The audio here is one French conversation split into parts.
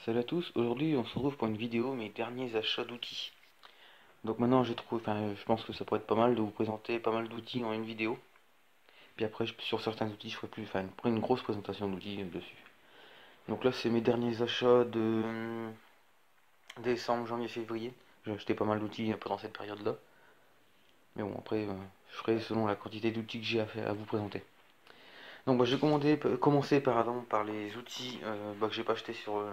Salut à tous, aujourd'hui on se retrouve pour une vidéo mes derniers achats d'outils. Donc maintenant j'ai trouvé, je pense que ça pourrait être pas mal de vous présenter pas mal d'outils en une vidéo. Puis après sur certains outils je ferai plus, une grosse présentation d'outils dessus. Donc là c'est mes derniers achats de décembre, janvier, février. J'ai acheté pas mal d'outils pendant cette période là. Mais bon après je ferai selon la quantité d'outils que j'ai à vous présenter. Donc je vais commencer par les outils que j'ai pas acheté sur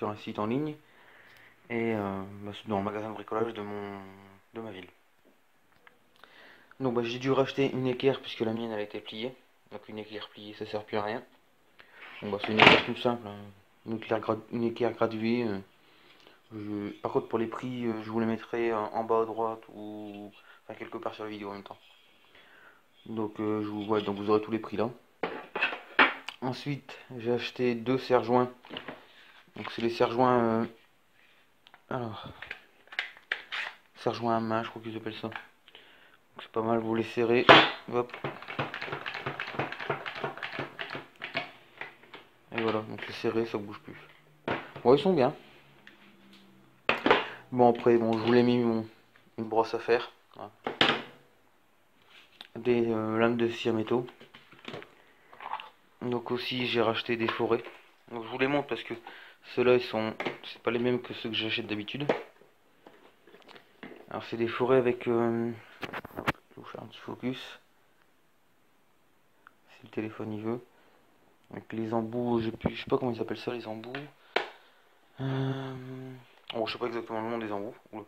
un site en ligne. Et dans le magasin de bricolage de ma ville. Donc j'ai dû racheter une équerre puisque la mienne elle a été pliée. Donc une équerre pliée ça sert plus à rien. Donc c'est une équerre tout simple, hein. Une équerre graduée. Par contre pour les prix je vous les mettrai en bas à droite ou quelque part sur la vidéo en même temps. Donc, donc vous aurez tous les prix là. Ensuite j'ai acheté deux serre-joints. Donc c'est les serre-joints serre-joints à main je crois qu'ils appellent ça. C'est pas mal, vous les serrez, hop. Et voilà, donc c'est serré, ça bouge plus. Bon, ils sont bien. Bon après, je vous l'ai mis une brosse à fer. Voilà. Des lames de scie à métaux. Donc aussi j'ai racheté des forêts. Donc je vous les montre parce que ceux-là c'est pas les mêmes que ceux que j'achète d'habitude. Alors c'est des forêts avec, je vais vous faire un petit focus. Si le téléphone y veut. Avec les embouts, je sais pas comment ils appellent ça les embouts. Bon, je sais pas exactement le nom des embouts. Mon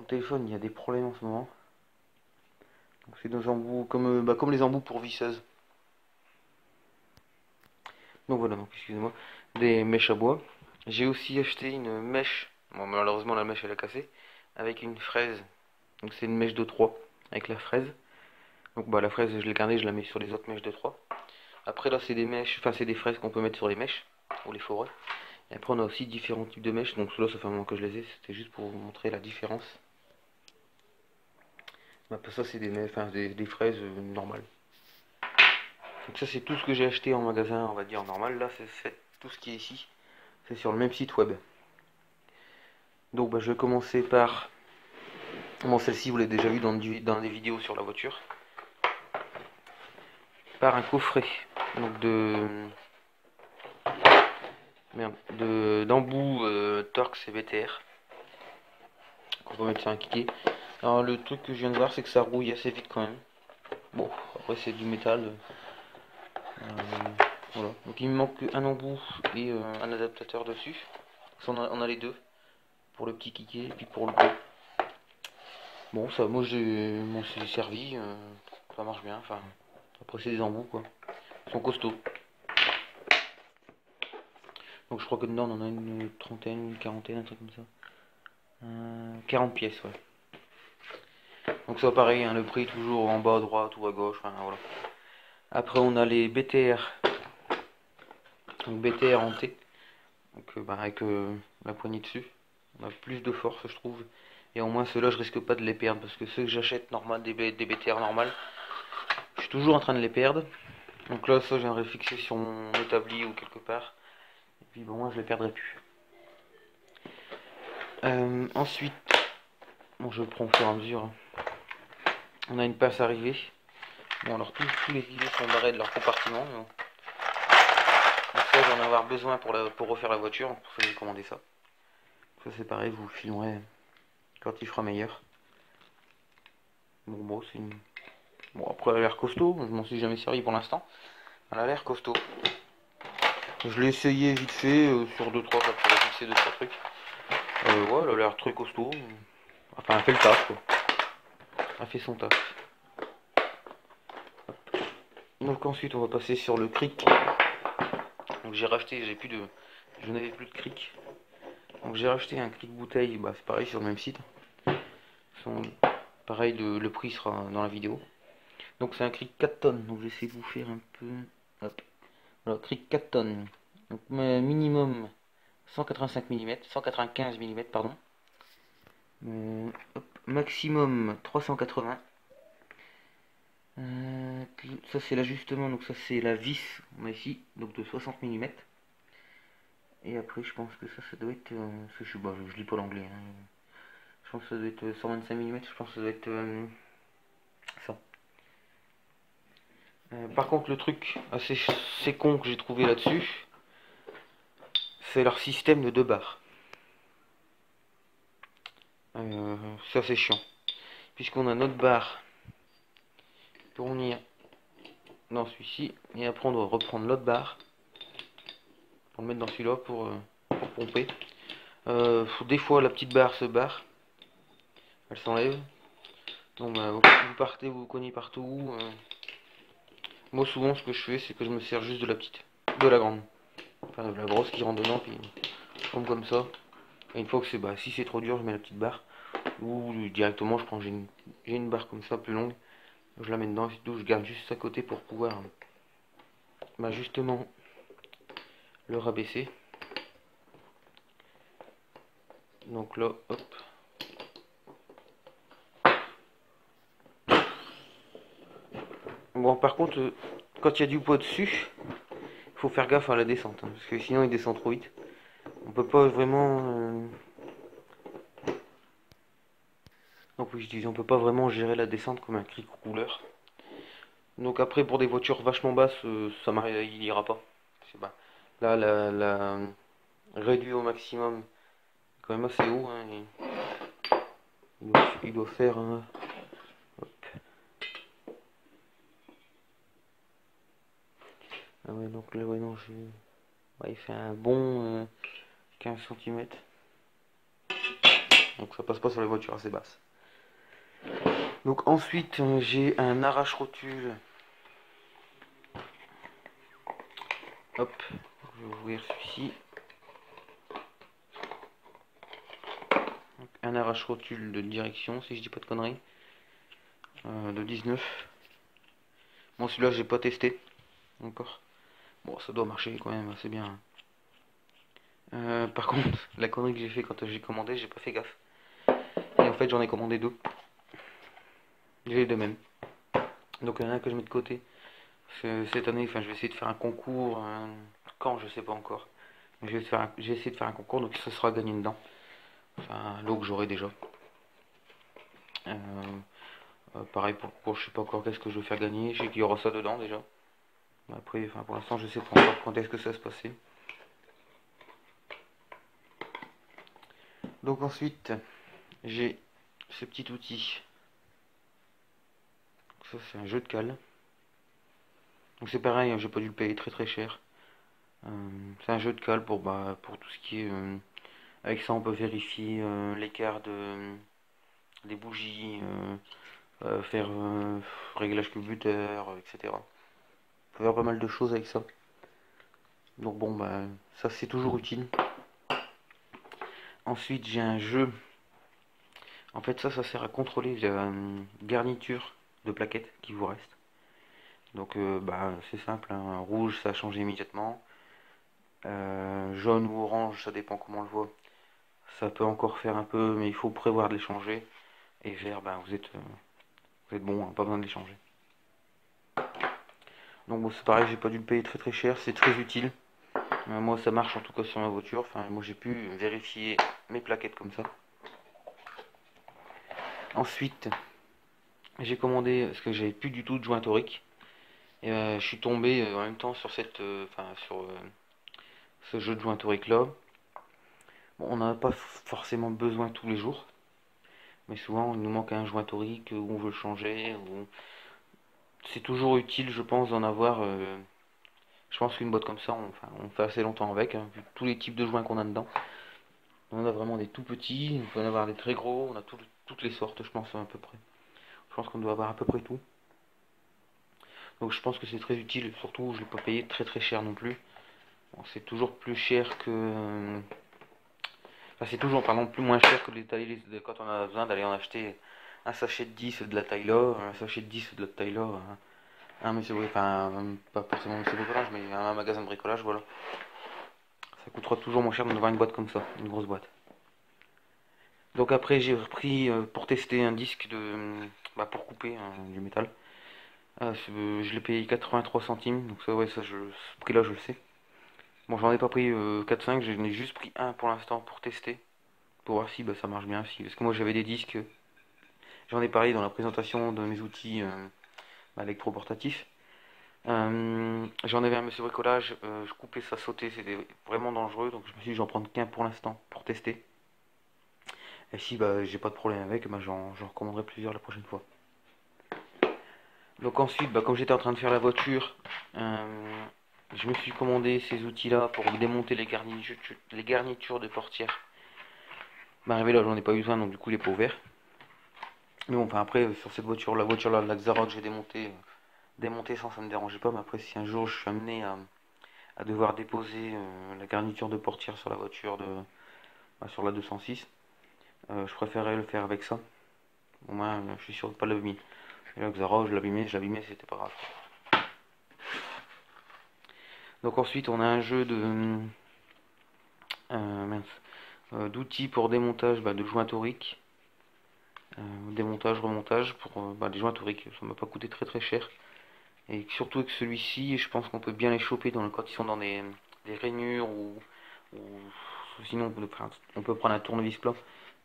téléphone il y a des problèmes en ce moment. Donc c'est des embouts comme les embouts pour visseuse. Donc voilà, donc excusez-moi, des mèches à bois. J'ai aussi acheté une mèche, bon malheureusement la mèche elle a cassé, avec une fraise. Donc c'est une mèche de 3 avec la fraise. Donc la fraise je l'ai gardée, je la mets sur les autres mèches de 3. Après là c'est des mèches, c'est des fraises qu'on peut mettre sur les mèches, ou les forêts. Et après on a aussi différents types de mèches, donc ceux-là ça fait un moment que je les ai, c'était juste pour vous montrer la différence. Après ça c'est des fraises normales. Donc ça c'est tout ce que j'ai acheté en magasin, on va dire normal. Là c'est tout ce qui est ici, c'est sur le même site web. Donc je vais commencer par, bon celle-ci vous l'avez déjà vu dans des vidéos sur la voiture, par un coffret donc d'embouts Torx et BTR qu'on peut mettre sur un kické. Alors le truc que je viens de voir c'est que ça rouille assez vite quand même. Bon après c'est du métal. Voilà. Donc il me manque un embout et un adaptateur dessus. On a les deux. Pour le petit kické et puis pour le gros. Bon ça moi c'est servi. Ça marche bien. Après c'est des embouts quoi. Ils sont costauds. Donc je crois que dedans on en a une trentaine, une quarantaine, un truc comme ça. 40 pièces ouais. Donc ça pareil, hein, le prix toujours en bas à droite ou à gauche. Voilà. Après on a les BTR. Donc BTR en T. Donc avec la poignée dessus. On a plus de force je trouve. Et au moins ceux-là je risque pas de les perdre. Parce que ceux que j'achète normal, des BTR normales, je suis toujours en train de les perdre. Donc là ça j'aimerais fixer sur mon établi ou quelque part. Et puis bon moi je les perdrai plus. Ensuite, bon je prends au fur et à mesure. On a une passe arrivée. Bon alors tous les filets sont barrés de leur compartiment. Donc ça j'en ai avoir besoin pour refaire la voiture. Pour ça j'ai commandé ça. Ça c'est pareil, vous filerez quand il fera meilleur. Bon c'est une... Bon après elle a l'air costaud, je m'en suis jamais servi pour l'instant. Elle a l'air costaud. Je l'ai essayé vite fait sur 2-3 pour fixer 2-3 trucs. Ouais elle a l'air très costaud. Enfin elle fait le taf quoi. Elle fait son taf. Donc ensuite on va passer sur le cric. Donc j'ai racheté, je n'avais plus de cric. Donc j'ai racheté un cric bouteille, c'est pareil sur le même site. Pareil le prix sera dans la vidéo. Donc c'est un cric 4 tonnes, donc j'essaie de vous faire un peu... Hop. Alors cric 4 tonnes. Donc minimum 185 mm, 195 mm pardon. Hop. Maximum 380. Ça c'est l'ajustement, donc ça c'est la vis, on a ici, donc de 60 mm. Et après je pense que ça doit être... je lis pas l'anglais. Hein. Je pense que ça doit être 125 mm, je pense que ça doit être ça. Par contre le truc assez con que j'ai trouvé là-dessus, c'est leur système de 2 barres. Ça c'est chiant. Puisqu'on a notre barre pour venir dans celui-ci, et après on doit reprendre l'autre barre pour le mettre dans celui-là pour pomper. Des fois la petite barre se barre, elle s'enlève. Donc bah, vous partez, vous cognez partout. Moi souvent ce que je fais c'est que je me sers juste de la petite, de la grande, enfin de la grosse qui rentre dedans, puis je tombe comme ça. Et une fois que c'est, si c'est trop dur, je mets la petite barre, ou directement je prends, j'ai une barre comme ça plus longue, je la mets dedans, et tout, je garde juste à côté pour pouvoir justement le rabaisser. Donc là, hop. Bon, par contre, quand il y a du poids dessus, il faut faire gaffe à la descente, hein, parce que sinon il descend trop vite. On peut pas vraiment... Donc oui, je disais, on peut pas vraiment gérer la descente comme un cric rouleur. Donc après, pour des voitures vachement basses, il ira pas. Là, la réduit au maximum, quand même assez haut. Hein, il doit faire... hop. Ah ouais, donc là, ouais, non, il fait un bon 15 cm. Donc ça passe pas sur les voitures assez basses. Donc ensuite, j'ai un arrache-rotule. Hop, je vais ouvrir celui-ci. Un arrache-rotule de direction, si je dis pas de conneries. De 19. Bon, celui-là, j'ai pas testé encore. Bon, ça doit marcher quand même assez bien. Par contre, la connerie que j'ai fait quand j'ai commandé, j'ai pas fait gaffe. Et en fait, j'en ai commandé 2. J'ai les deux mêmes. Donc, il y en a un que je mets de côté. Cette année, je vais essayer de faire un concours. Quand, je sais pas encore. Mais je vais essayer de faire un concours, donc ça sera gagné dedans. Enfin, l'eau que j'aurai déjà. Pareil pour le concours, je sais pas encore qu'est-ce que je vais faire gagner. Je sais qu'il y aura ça dedans déjà. Après, pour l'instant, je sais pas encore quand est-ce que ça va se passer. Donc ensuite, j'ai ce petit outil. Ça, c'est un jeu de cale. Donc c'est pareil, j'ai pas dû le payer très très cher. C'est un jeu de cale pour tout ce qui est... avec ça, on peut vérifier l'écart des bougies, faire réglage culbuteur, etc. On peut faire pas mal de choses avec ça. Donc bon, ça c'est toujours utile. Ensuite, j'ai un jeu. En fait, ça sert à contrôler la garniture de plaquettes qui vous reste. Donc, c'est simple, hein. Rouge, ça a changé immédiatement. Jaune ou orange, ça dépend comment on le voit. Ça peut encore faire un peu, mais il faut prévoir de les changer. Et vert, vous êtes bon, hein, pas besoin de les changer. Donc bon, c'est pareil, j'ai pas dû le payer très très cher, c'est très utile. Moi, ça marche en tout cas sur ma voiture. Enfin, moi, j'ai pu vérifier mes plaquettes comme ça. Ensuite, j'ai commandé, parce que j'avais plus du tout de joint torique. Et je suis tombé en même temps sur sur ce jeu de joint torique là. Bon, on n'en a pas forcément besoin tous les jours. Mais souvent, il nous manque un joint torique où on veut le changer. C'est toujours utile, je pense, d'en avoir. Je pense qu'une boîte comme ça, on fait assez longtemps avec, hein, vu tous les types de joints qu'on a dedans. On a vraiment des tout petits, on peut en avoir des très gros, on a toutes les sortes, je pense, à peu près. Je pense qu'on doit avoir à peu près tout. Donc je pense que c'est très utile, surtout je ne l'ai pas payé très très cher non plus. Bon, c'est toujours plus cher que... Enfin, c'est toujours, pardon, plus moins cher que quand on a besoin d'aller en acheter un sachet de 10 de la taille là, un sachet de 10 de la taille là, un monsieur, enfin, pas forcément monsieur bricolage, mais un magasin de bricolage, voilà. Ça coûtera toujours moins cher d'avoir une boîte comme ça, une grosse boîte. Donc après j'ai repris pour tester un disque pour couper du métal. Je l'ai payé 83 centimes, donc ça ouais ça ce prix là je le sais. Bon j'en ai pas pris 4-5, j'en ai juste pris un pour l'instant pour tester, pour voir si ça marche bien, si. Parce que moi j'avais des disques, j'en ai parlé dans la présentation de mes outils électroportatifs. J'en avais un monsieur bricolage, je coupais ça sautait, c'était vraiment dangereux, donc je me suis dit j'en prends qu'un pour l'instant pour tester. Et si j'ai pas de problème avec, j'en recommanderai plusieurs la prochaine fois. Donc ensuite, comme j'étais en train de faire la voiture, je me suis commandé ces outils-là pour démonter les garnitures de portière. Arrivé là, j'en ai pas eu besoin, donc du coup, il est pas ouvert. Mais bon, enfin après, sur cette voiture, la voiture là, la Xaroc, j'ai démonté sans, ça me dérangeait pas. Mais après, si un jour je suis amené à devoir déposer la garniture de portière sur la voiture sur la 206, je préférerais le faire avec ça. Au moins, je suis sûr de pas l'abîmer. Et là, Xaroc, je l'abîmais, c'était pas grave. Donc ensuite, on a un jeu d'outils pour démontage de joints toriques. Démontage, remontage pour les joints toriques. Ça m'a pas coûté très très cher. Et surtout avec celui-ci, je pense qu'on peut bien les choper quand ils sont dans des rainures ou sinon on peut prendre un tournevis plat.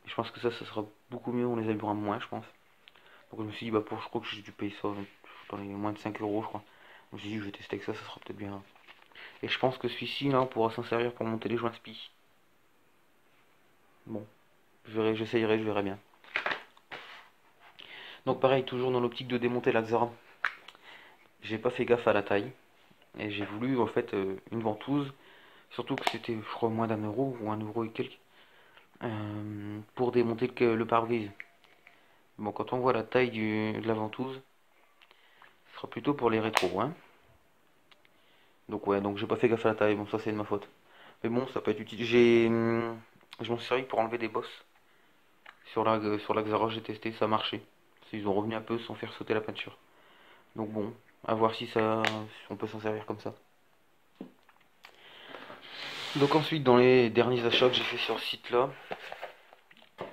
Et je pense que ça sera beaucoup mieux, on les abîmera moins, je pense. Donc je me suis dit, je crois que j'ai dû payer ça dans les moins de 5 euros, je crois. Donc je me suis dit, je vais tester avec ça, ça sera peut-être bien. Et je pense que celui-ci, là, on pourra s'en servir pour monter les joints spi. Bon, j'essayerai, je verrai bien. Donc pareil, toujours dans l'optique de démonter la Xara. J'ai pas fait gaffe à la taille. Et j'ai voulu en fait une ventouse. Surtout que c'était, je crois, moins d'1 euro ou 1 euro et quelques. Pour démonter le pare-brise. Bon, quand on voit la taille de la ventouse, ce sera plutôt pour les rétros, hein. Donc ouais, donc j'ai pas fait gaffe à la taille, bon ça c'est de ma faute. Mais bon, ça peut être utile. Je m'en suis servi pour enlever des bosses. Sur la Xara, j'ai testé, ça marchait. Ils ont revenu un peu sans faire sauter la peinture. Donc bon, à voir si on peut s'en servir comme ça. Donc ensuite, dans les derniers achats que j'ai fait sur ce site-là,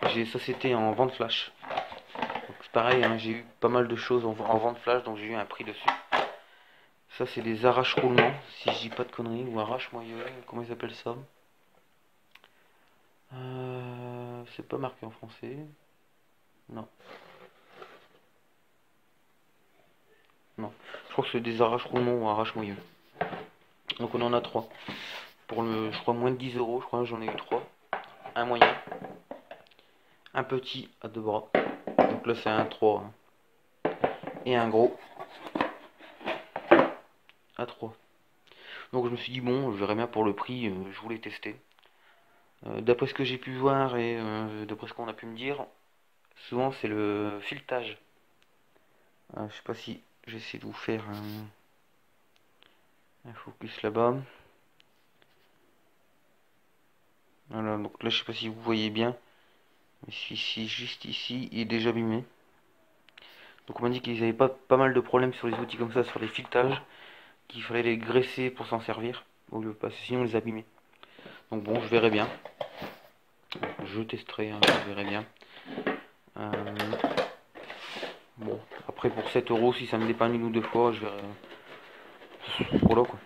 ça c'était en vente flash. C'est pareil, hein, j'ai eu pas mal de choses en vente flash, donc j'ai eu un prix dessus. Ça c'est des arraches roulements, si je dis pas de conneries, ou arrache moyeu, comment ils appellent ça? C'est pas marqué en français. Non. Non. Je crois que c'est des arraches roulements ou arrache moyeu. Donc on en a 3. Pour je crois moins de 10 euros, je crois que j'en ai eu 3. Un moyen. Un petit à 2 bras. Donc là c'est un 3. Hein. Et un gros à 3. Donc je me suis dit bon, je verrais bien pour le prix, je voulais tester. D'après ce que j'ai pu voir et d'après ce qu'on a pu me dire, souvent c'est le filetage. Je sais pas si j'essaie de vous faire un focus là-bas. Voilà, donc là je sais pas si vous voyez bien. Mais juste ici, il est déjà abîmé. Donc on m'a dit qu'ils avaient pas mal de problèmes sur les outils comme ça, sur les filetages, qu'il fallait les graisser pour s'en servir, au lieu de passer, sinon les abîmer. Donc bon, je verrai bien. Je testerai, hein, je verrai bien. Bon, après pour 7 euros, si ça me dépanne une ou deux fois, je verrai. Voilà quoi.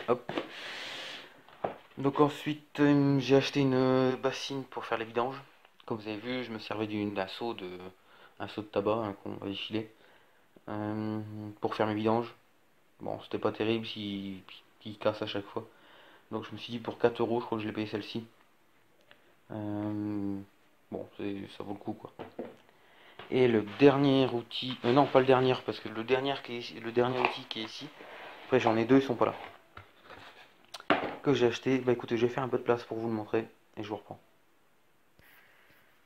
Hop. Donc ensuite, j'ai acheté une bassine pour faire les vidanges. Comme vous avez vu, je me servais d'un seau un seau de tabac qu'on va filer pour faire mes vidanges. Bon, c'était pas terrible s'il casse à chaque fois. Donc je me suis dit pour 4 euros, je crois que je l'ai payé celle-ci. Bon, ça vaut le coup quoi. Et le dernier outil, non pas le dernier parce que le dernier outil qui est ici. Après j'en ai deux, ils sont pas là. Que j'ai acheté. Bah écoutez, je vais faire un peu de place pour vous le montrer et je vous reprends.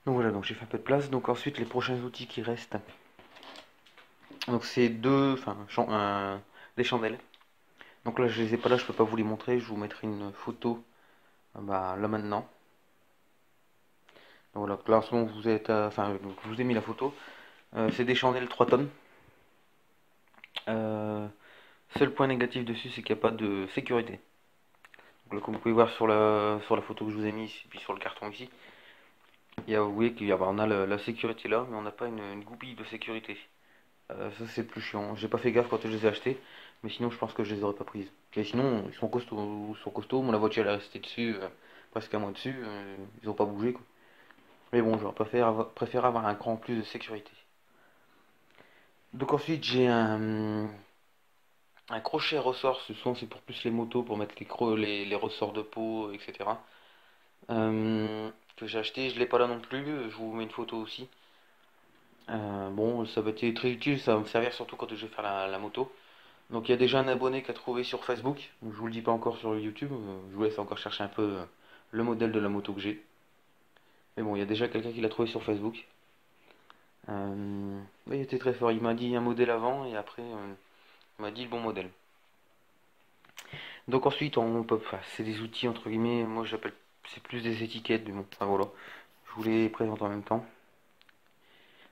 Donc voilà, donc j'ai fait un peu de place. Donc ensuite les prochains outils qui restent. Donc c'est des chandelles. Donc là je les ai pas là, je peux pas vous les montrer. Je vous mettrai une photo là maintenant. Voilà, là en ce moment vous êtes enfin je vous ai mis la photo. C'est des chandelles 3 tonnes. Seul point négatif dessus, c'est qu'il n'y a pas de sécurité. Donc là, comme vous pouvez voir sur la photo que je vous ai mise, et puis sur le carton ici, vous voyez on a la sécurité là, mais on n'a pas une goupille de sécurité. Ça c'est plus chiant. J'ai pas fait gaffe quand je les ai achetés, mais sinon je pense que je les aurais pas prises. Et sinon ils sont costauds. Moi la voiture elle est restée dessus, presque un mois dessus, ils ont pas bougé quoi. Mais bon, j'aurais préféré avoir un cran en plus de sécurité. Donc ensuite j'ai un crochet ressort, ce sont c'est pour plus les motos, pour mettre les ressorts de peau, etc. Que j'ai acheté, je l'ai pas là non plus, je vous mets une photo aussi. Bon, ça va être très utile, ça va me servir surtout quand je vais faire la moto. Donc il y a déjà un abonné qui a trouvé sur Facebook, donc, je vous le dis pas encore sur YouTube, je vous laisse encore chercher un peu le modèle de la moto que j'ai. Mais bon, il y a déjà quelqu'un qui l'a trouvé sur Facebook. Il était très fort, il m'a dit un modèle avant et après il m'a dit le bon modèle. Donc ensuite on peut, enfin, c'est des outils entre guillemets, moi j'appelle, c'est plus des étiquettes, mais bon, enfin voilà, je vous les présente en même temps.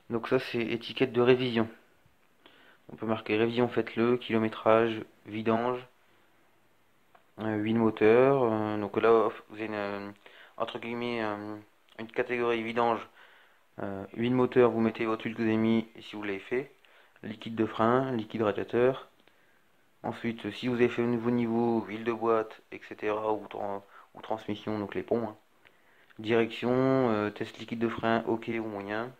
Donc ça c'est étiquette de révision. On peut marquer révision, faites-le, kilométrage, vidange, huile moteur. Donc là, vous avez entre guillemets une catégorie vidange. Huile moteur, vous mettez votre huile que vous avez mis et si vous l'avez fait. Liquide de frein, liquide radiateur. Ensuite, si vous avez fait au nouveau niveau, huile de boîte, etc. ou transmission, donc les ponts. Hein. Direction, test liquide de frein, ok ou moyen.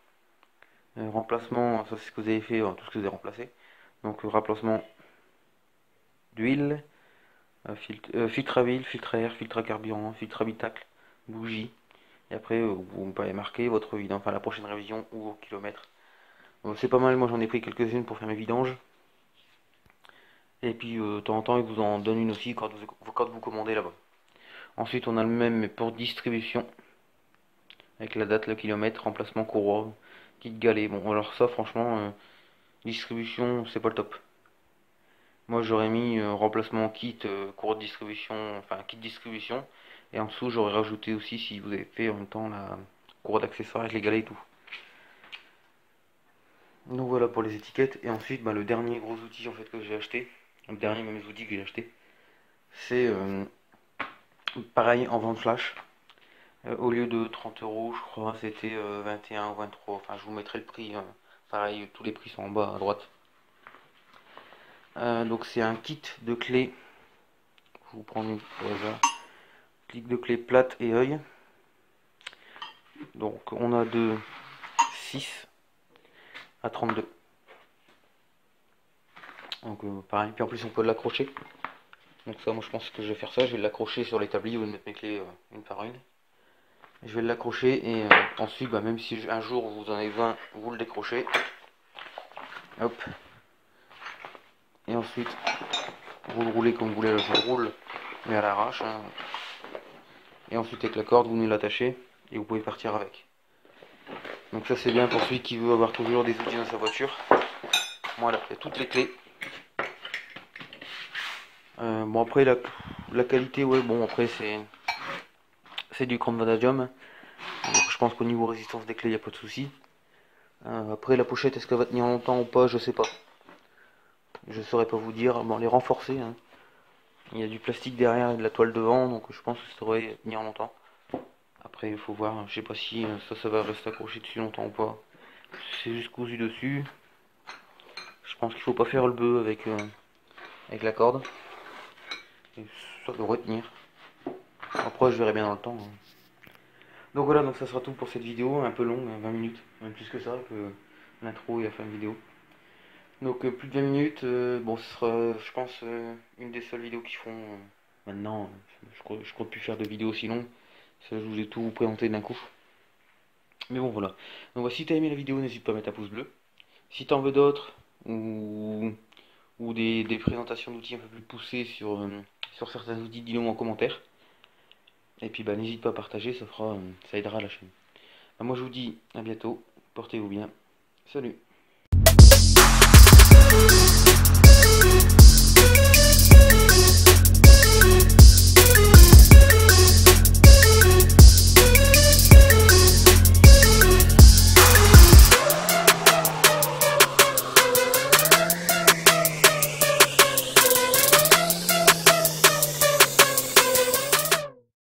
Remplacement, ça c'est ce que vous avez fait, tout ce que vous avez remplacé. Donc remplacement d'huile. Filtre à huile, filtre à air, filtre à carburant, filtre habitacle, bougie. Et après, vous pouvez marquer votre vidange, enfin la prochaine révision ou au kilomètre. C'est pas mal, moi j'en ai pris quelques-unes pour faire mes vidanges. Et puis de temps en temps, ils vous en donnent une aussi quand vous commandez là-bas. Ensuite, on a le même mais pour distribution. Avec la date, le kilomètre, remplacement courroie, kit galet. Bon, alors ça, franchement, distribution, c'est pas le top. Moi j'aurais mis remplacement kit, cours de distribution, enfin kit distribution. Et en dessous j'aurais rajouté aussi si vous avez fait en même temps la cours d'accessoires avec les galets et tout. Donc voilà pour les étiquettes. Et ensuite le dernier gros outil en fait que j'ai acheté, le dernier même outil que j'ai acheté, c'est pareil en vente flash. Au lieu de 30 euros, je crois c'était 21 ou 23. Enfin je vous mettrai le prix. Pareil, tous les prix sont en bas à droite. Donc c'est un kit de clés. Je vous prends une au hasard. Clic de clé plate et œil. Donc on a de 6 à 32. Donc pareil, puis en plus on peut l'accrocher. Donc ça moi je pense que je vais faire ça, je vais l'accrocher sur l'établi ou mettre mes clés une par une. Je vais l'accrocher et ensuite même si un jour vous en avez 20, vous le décrochez. Hop. Et ensuite vous le roulez comme vous voulez, je le roule mais à l'arrache. Hein. Et ensuite avec la corde vous venez l'attacher et vous pouvez partir avec. Donc ça c'est bien pour celui qui veut avoir toujours des outils dans sa voiture. Voilà, il y a toutes les clés. Bon après la qualité, ouais bon après c'est du chrome vanadium. Donc je pense qu'au niveau résistance des clés il n'y a pas de souci. Après la pochette est-ce qu'elle va tenir longtemps ou pas, je sais pas. Je saurais pas vous dire. Bon elle est renforcée. Hein. Il y a du plastique derrière et de la toile devant, donc je pense que ça devrait tenir longtemps. Après il faut voir, je sais pas si ça va rester accroché dessus longtemps ou pas. C'est juste cousu dessus. Je pense qu'il faut pas faire le bœuf avec la corde. Et ça devrait tenir. Après je verrai bien dans le temps. Hein. Donc voilà, donc ça sera tout pour cette vidéo, un peu longue, 20 minutes, même plus que ça, que l'intro et la fin de vidéo. Donc plus de 20 minutes, bon ce sera je pense une des seules vidéos qui font maintenant, je compte plus faire de vidéos aussi longues, ça je vous ai tout présenté d'un coup. Mais bon voilà, donc si t'as aimé la vidéo n'hésite pas à mettre un pouce bleu. Si t'en veux d'autres, ou des présentations d'outils un peu plus poussées sur certains outils, dis-le moi en commentaire. Et puis n'hésite pas à partager, ça aidera la chaîne. Moi je vous dis à bientôt, portez-vous bien, salut.